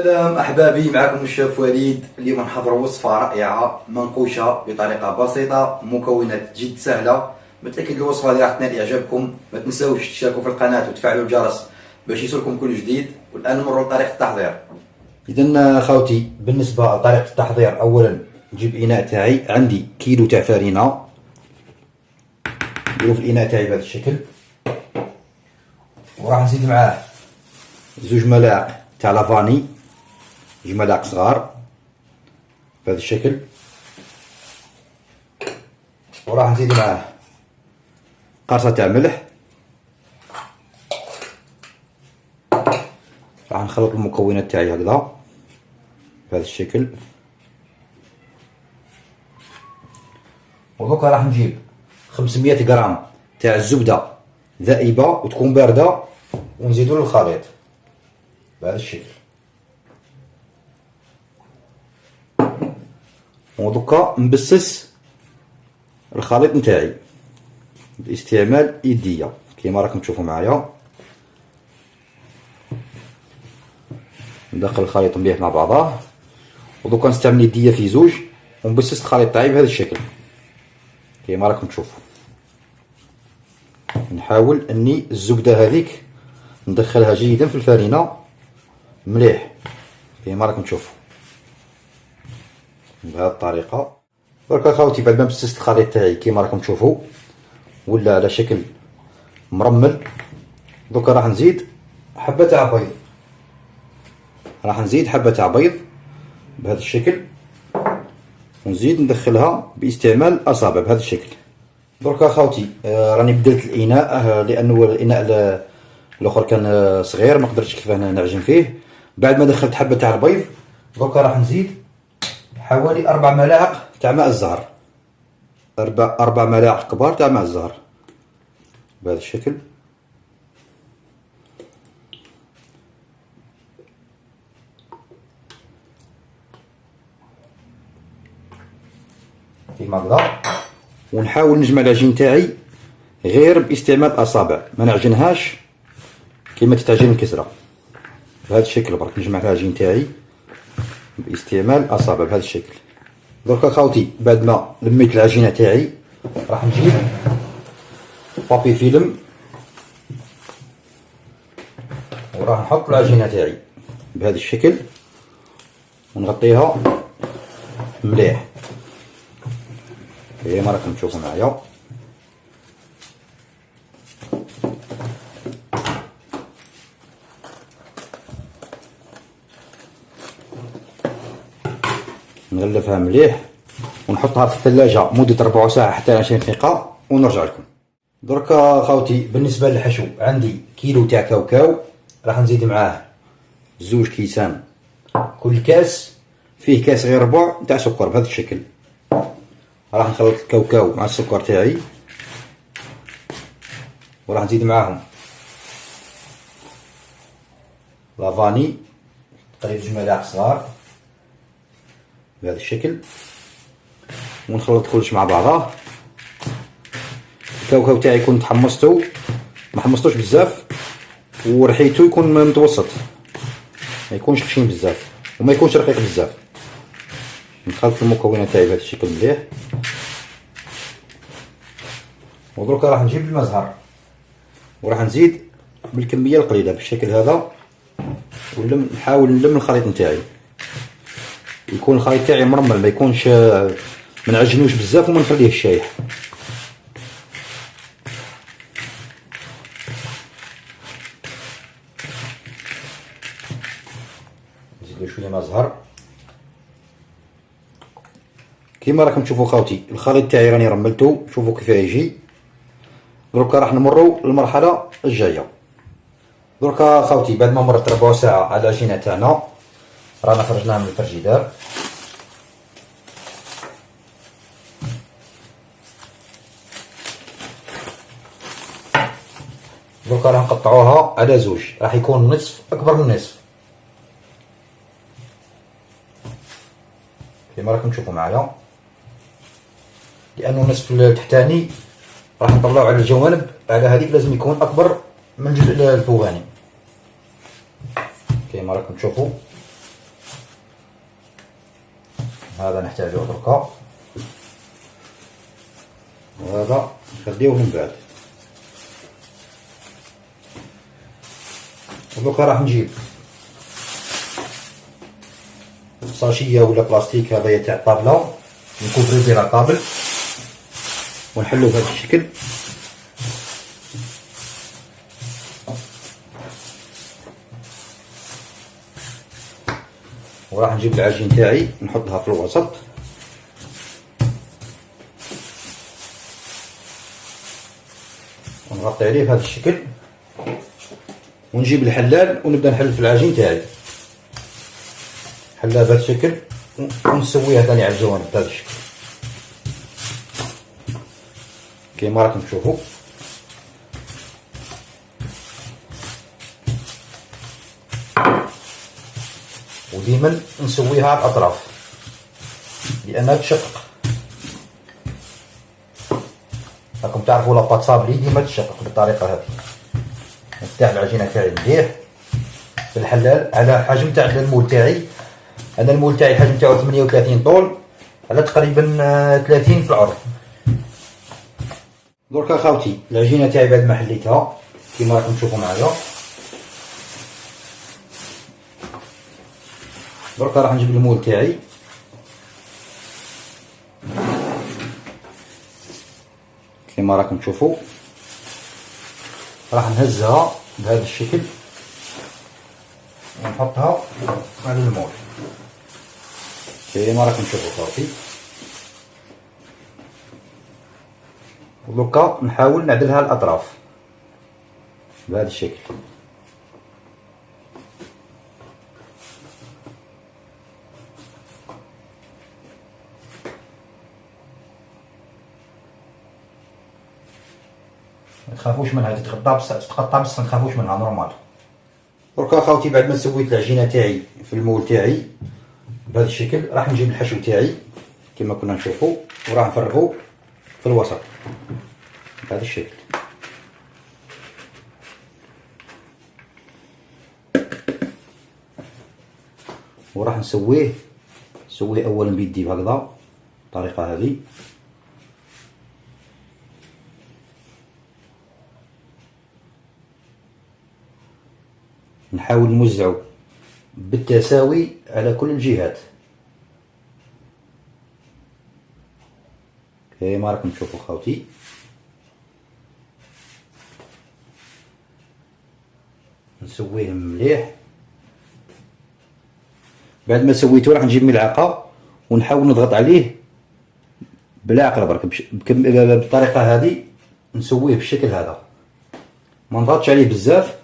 سلام احبابي، معكم الشيف وليد. اليوم نحضر وصفه رائعه منقوشه بطريقه بسيطه، مكونات جد سهله. متاكد الوصفه هذه راح تنال اعجابكم. ما تنساوش تشتركوا في القناه وتفعلوا الجرس باش يصلكم كل جديد. والان نمروا لطريقه التحضير. اذا خوتي، بالنسبه لطريقه التحضير، اولا نجيب اناء تاعي، عندي كيلو تاع فرينه. نديرو في الاناء تاعي بهذا الشكل، وراح نزيد معاه 2 ملاعق تاع لافاني، 2 ملاعق صغار بهذا الشكل. وراح نزيد معاه قرصه تاع ملح. راح نخلط المكونات تاعي هكذا بهذا الشكل. ودوكا راح نجيب 500 غرام تاع الزبده ذائبه وتكون بارده، ونزيدو للخليط بهذا الشكل. ودوكا نبسس الخليط نتاعي باستعمال يديا كيما راكم تشوفوا معايا. ندخل الخليط مليح مع بعضاه، ودوكا نستعمل يديا في زوج ونبسس الخليط تاعي بهذا الشكل كيما راكم تشوفوا. نحاول اني الزبده هذيك ندخلها جيدا في الفرينه مليح كيما راكم تشوفوا بهذه الطريقه. درك اخوتي، بعد ما بسست الخليط تاعي كيما راكم تشوفوا ولا على شكل مرمل، دوكا راح نزيد حبه تاع بيض. راح نزيد حبه تاع بيض بهذا الشكل، ونزيد ندخلها باستعمال الاصابع بهذا الشكل. درك اخوتي، راني بدلت الاناء لانه الاناء الاخر كان صغير ما قدرتش كيفاه نعجن فيه. بعد ما دخلت حبه تاع البيض، درك راح نزيد حوالي 4 ملاعق تاع ماء الزهر، 4 ملاعق كبار تاع ماء الزهر بهذا الشكل. كيما هكذا. ونحاول نجمع العجين تاعي غير باستعمال الاصابع، ما نعجنهاش كيما تتعجن الكسره بهذا الشكل. برك نجمع العجين تاعي باستعمال الاصابع بهذا الشكل. درك اخوتي، بعد ما لميت العجينه تاعي، راح نجيب بابي فيلم وراح نحط العجينه تاعي بهذا الشكل ونغطيها مليح كيما راكم تشوفوا معايا. نغلفها مليح ونحطها في الثلاجه مده 4 ساعة حتى 20 دقيقه ونرجع لكم. درك خوتي، بالنسبه للحشو عندي كيلو تاع كاوكاو، راح نزيد معاه 2 كيسان. كل كاس فيه كاس غير ربع تاع سكر بهذا الشكل. راح نخلط الكاوكاو مع السكر تاعي، وراح نزيد معاهم لافاني تقريبا 2 ملاعق صغار بهذا الشكل، ونخلط كلش مع بعضاه. الكاوكاو تاعي يكون تحمصتو، ما حمصتوش بزاف، وريحته يكون متوسط، ما يكونش خشين بزاف وما يكونش رقيق بزاف. نخلط المكونات تاعي بهذا الشكل مليح. ودروكا راح نجيب الماء زهر وراح نزيد بالكميه القليله بالشكل هذا، ونحاول نلم الخليط نتاعي، يكون الخليط تاعي مرمل، ما يكونش ما نعجنوش بزاف وما نخليهش شايح. نزيدو شويه ماء زهر كيما راكم تشوفوا خوتي. الخليط تاعي راني رملته، شوفوا كيف يجي. دروكا راح نمروا للمرحله الجايه. دروكا خوتي، بعد ما مرت 4 ساعة على العجينه تاعنا، رانا خرجناها من الفريجيدار. دروكا راح نقطعوها على 2، راح يكون نصف اكبر من نصف كيما راكم تشوفوا معايا، لانه النصف التحتاني راح نطلعو على الجوانب، على هذيك لازم يكون اكبر من الجزء الفوقاني كيما راكم تشوفوا. هذا نحتاجه دركا، وهذا نخليوه من بعد. ودوكا راح نجيب صاشية ولا بلاستيك هذايا تاع الطابلة، نكوفري بها الطابل ونحلو بهذا الشكل. وراح نجيب العجين تاعي نحطها في الوسط، ونغطي عليه بهذا الشكل، ونجيب الحلال ونبدا نحل في العجين تاعي. نحلها بهذا الشكل ونسويها ثاني على الجوانب بهذا الشكل كيما راكم تشوفوا. وديما نسويها على الاطراف لانها تشقق. راكم تعرفوا لاباط صابلي ديما تشقق بالطريقه هذه. نفتح العجينه تاعي مليح في الحلال على حجم تاع المول تاعي. انا المول تاعي الحجم تاعو 38 طول على تقريبا 30 في العرض. دركا خاوتي العجينه تاعي بعد ما حليتها كيما راكم تشوفوا معايا، دركا راح نجيب المول تاعي كيما راكم تشوفوا، راح نهزها بهذا الشكل ونحطها على المول كيما راكم تشوفوا خاوتي. ودوكا نحاول نعدلها الاطراف بهذا الشكل. ما تخافوش منها، تتقطع بس ما تخافوش منها نورمال. دركا خاوتي بعد ما سويت العجينه تاعي في المول تاعي بهذا الشكل، راح نجيب الحشو تاعي كما كنا نشوفوا وراح نفرغه في الوسط بهذا الشكل. وراح نسويه اولا بيدي بهكذا الطريقه هذه، نحاول نوزعه بالتساوي على كل الجهات كيما راكم تشوفوا خاوتي. نسويه مليح. بعد ما سويته راح نجيب ملعقه ونحاول نضغط عليه بالعقله برك بالطريقه هذه، نسويه بالشكل هذا، ما نضغطش عليه بزاف،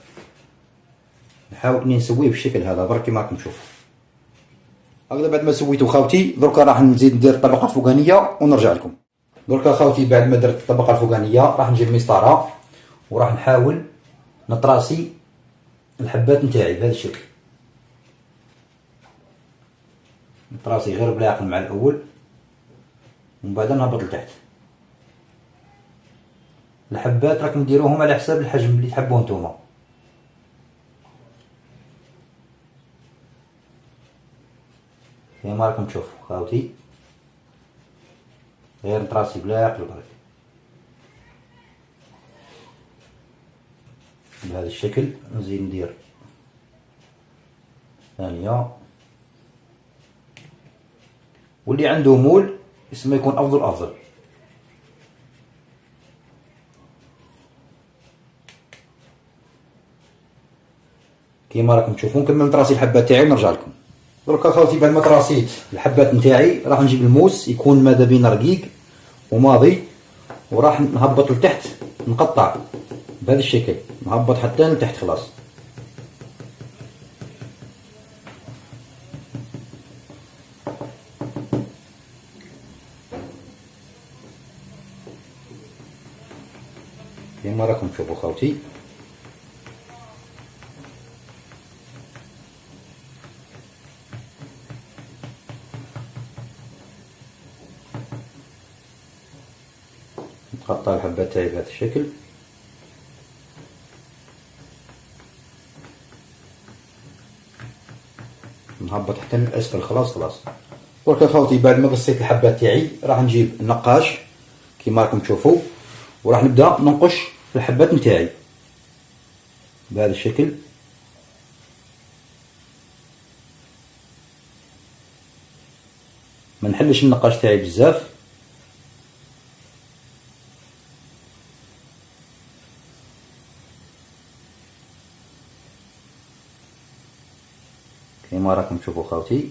نحاول اني نسويه بالشكل هذا برك كيما راكم تشوفوا. هكذا بعد ما سويته خاوتي دركا راح نزيد ندير الطبقه الفوقانيه ونرجع لكم. دركا خاوتي بعد ما درت الطبقه الفوقانيه راح نجيب مسطره وراح نحاول نطراسي الحبات نتاعي بهذا الشكل. نطراسي غير بالعقل مع الاول ومن بعد نهبط لتحت. الحبات راكم ديروهم على حساب الحجم اللي تحبوه نتوما. كيما راكم تشوفوا خاوتي غير نطراسي بلا عقل برك بهذا الشكل. نزيد ندير ثانية، واللي عنده مول اسمه يكون افضل. كيما راكم تشوفون نكمل نطراسي الحبات تاعي ونرجع لكم. دركا خاوتي بعد ما طراسيت الحبات نتاعي راح نجيب الموس يكون ماذا بين رقيق وماضي، وراح نهبط لتحت نقطع بهذا الشكل، نهبط حتى لتحت خلاص. كيما راكم تشوفوا خاوتي نقطع الحبات تاعي بهذا الشكل. نهبط حتى للاسفل خلاص. درك اخوتي بعد ما قصيت الحبات تاعي راح نجيب النقاش كيما راكم تشوفوا، وراح نبدا ننقش الحبات نتاعي بهذا الشكل. ما نحلش النقاش تاعي بزاف، كيما راكم تشوفوا خاوتي.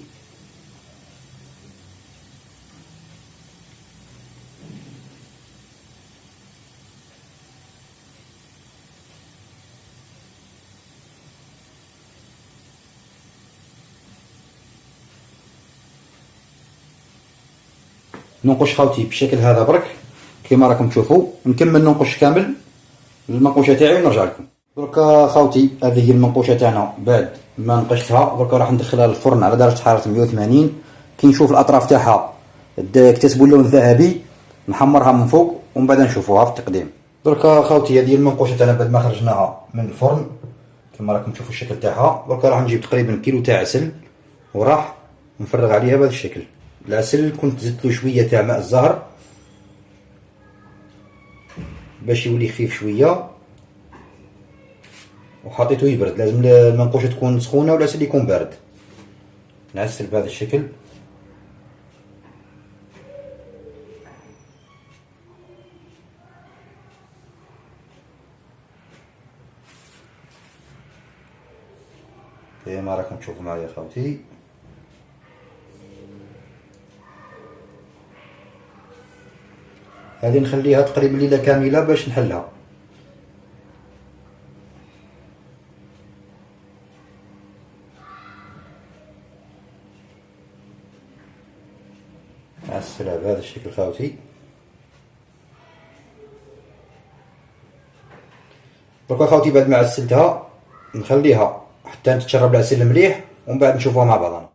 ننقش خاوتي بالشكل هذا برك كيما راكم تشوفوا. نكمل ننقش كامل المنقوشه تاعي ونرجع لكم. دركا خاوتي هذه هي المنقوشه تاعنا بعد ما نقشتها. دركا راح ندخلها للفرن على درجه حراره 180. كي نشوف الاطراف تاعها اكتسبوا اللون الذهبي نحمرها من فوق ومن بعد نشوفوها في التقديم. دركا خاوتي هذه هي المنقوشه تاعنا بعد ما خرجناها من الفرن كيما راكم تشوفوا الشكل تاعها. دركا راح نجيب تقريبا كيلو تاع عسل وراح نفرغ عليها بهذا الشكل. العسل كنت زدت له شويه تاع ماء الزهر باش يولي خفيف شويه، وحطيته يبرد. لازم المنقوشه تكون سخونه والعسل يكون بارد. نعسل بهذا الشكل. كيما راكم تشوفوا معايا خاوتي. هذه نخليها تقريبا ليله كامله باش نحلها. نعسلها بهذا الشكل خاوتي. دركا خاوتي بعد ما عسلتها نخليها حتى تتشرب العسل مليح ومن بعد نشوفوها مع بعضنا.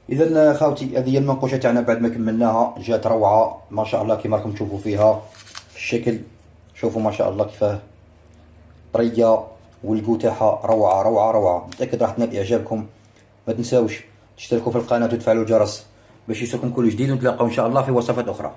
اذا خاوتي هذه هي المنقوشه تاعنا بعد ما كملناها. جات روعه ما شاء الله كيما راكم تشوفوا فيها الشكل. شوفوا ما شاء الله كيفاه طريه والقو تاعها روعه روعه روعه. متاكد راح تنال اعجابكم. ما تنساوش تشتركوا في القناه وتفعلوا الجرس باش يوصلكم كل جديد، ونتلاقاو ان شاء الله في وصفات اخرى.